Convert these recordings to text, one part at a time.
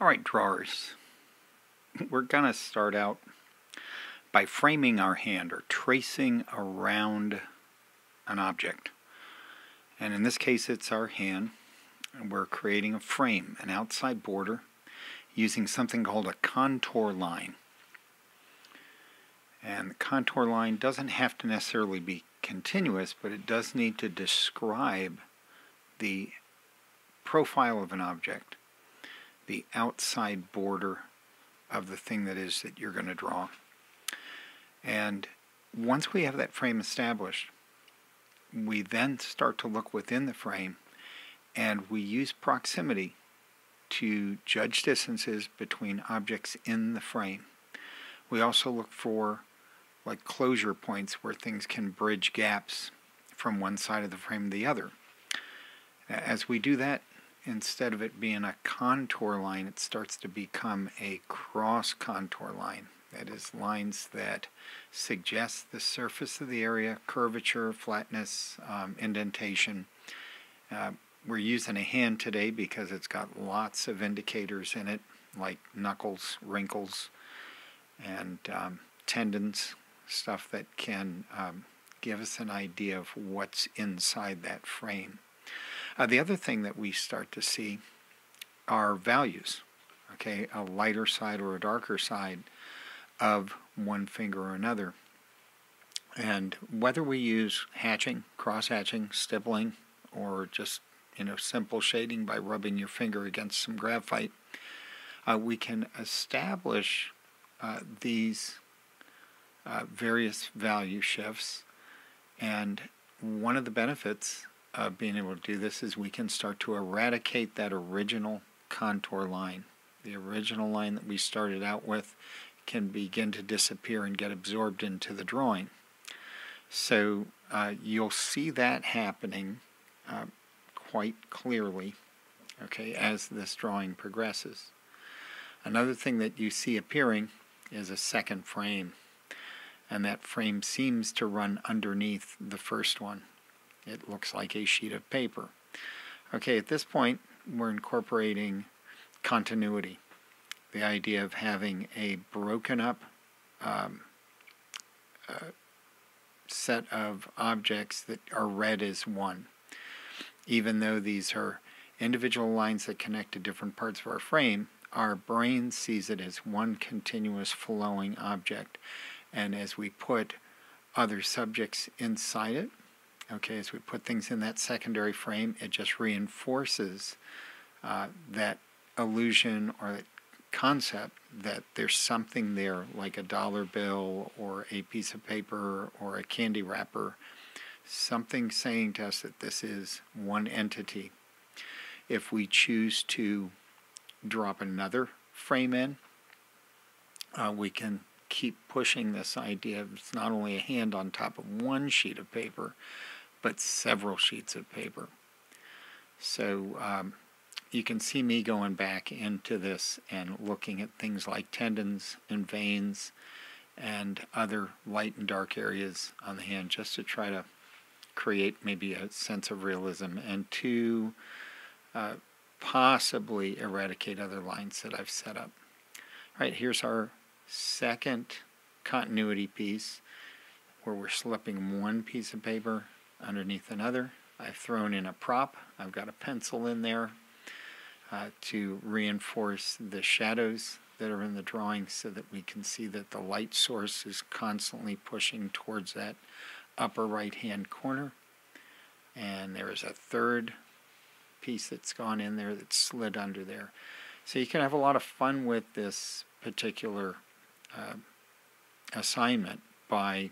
Alright, drawers. We're going to start out by framing our hand or tracing around an object. And in this case it's our hand. And we're creating a frame, an outside border, using something called a contour line. And the contour line doesn't have to necessarily be continuous, but it does need to describe the profile of an object, the outside border of the thing that you're going to draw. And once we have that frame established, we then start to look within the frame, and we use proximity to judge distances between objects in the frame. We also look for like closure points where things can bridge gaps from one side of the frame to the other. As we do that, instead of it being a contour line, it starts to become a cross contour line. That is, lines that suggest the surface of the area, curvature, flatness, indentation. We're using a hand today because it's got lots of indicators in it, like knuckles, wrinkles, and tendons, stuff that can give us an idea of what's inside that frame. The other thing that we start to see are values, okay, a lighter side or a darker side of one finger or another. And whether we use hatching, cross-hatching, stippling, or just simple shading by rubbing your finger against some graphite, we can establish these various value shifts. And one of the benefits of being able to do this is we can start to eradicate that original contour line. The original line that we started out with can begin to disappear and get absorbed into the drawing. So you'll see that happening quite clearly, okay, as this drawing progresses. Another thing that you see appearing is a second frame, and that frame seems to run underneath the first one. It looks like a sheet of paper. Okay, at this point we're incorporating continuity, the idea of having a broken up set of objects that are read as one. Even though these are individual lines that connect to different parts of our frame, our brain sees it as one continuous flowing object. And as we put other subjects inside it, okay, as we put things in that secondary frame, it just reinforces that illusion or that concept that there's something there, like a dollar bill or a piece of paper or a candy wrapper, something saying to us that this is one entity. If we choose to drop another frame in, we can keep pushing this idea of it's not only a hand on top of one sheet of paper, but several sheets of paper. So you can see me going back into this and looking at things like tendons and veins and other light and dark areas on the hand, just to try to create maybe a sense of realism and to possibly eradicate other lines that I've set up. All right, here's our second continuity piece where we're slipping one piece of paper underneath another. I've thrown in a prop. I've got a pencil in there to reinforce the shadows that are in the drawing so that we can see that the light source is constantly pushing towards that upper right hand corner. And there is a third piece that's gone in there that's slid under there. So you can have a lot of fun with this particular assignment by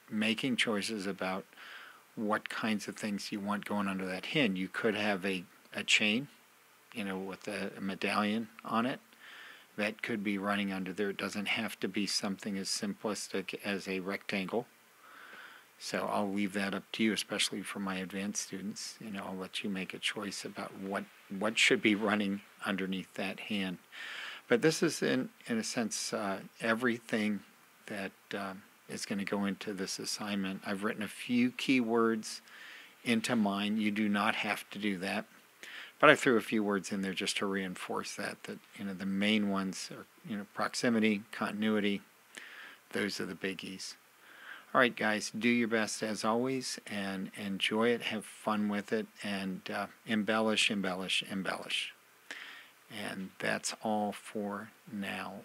making choices about what kinds of things you want going under that hand. You could have a chain, with a medallion on it that could be running under there. It doesn't have to be something as simplistic as a rectangle. So I'll leave that up to you, especially for my advanced students. I'll let you make a choice about what should be running underneath that hand. But this is, in a sense, everything that is going to go into this assignment. I've written a few keywords into mine. You do not have to do that. But I threw a few words in there just to reinforce that the main ones are, proximity, continuity. Those are the biggies. All right, guys, do your best as always, and enjoy it, have fun with it, and embellish, embellish, embellish. And that's all for now.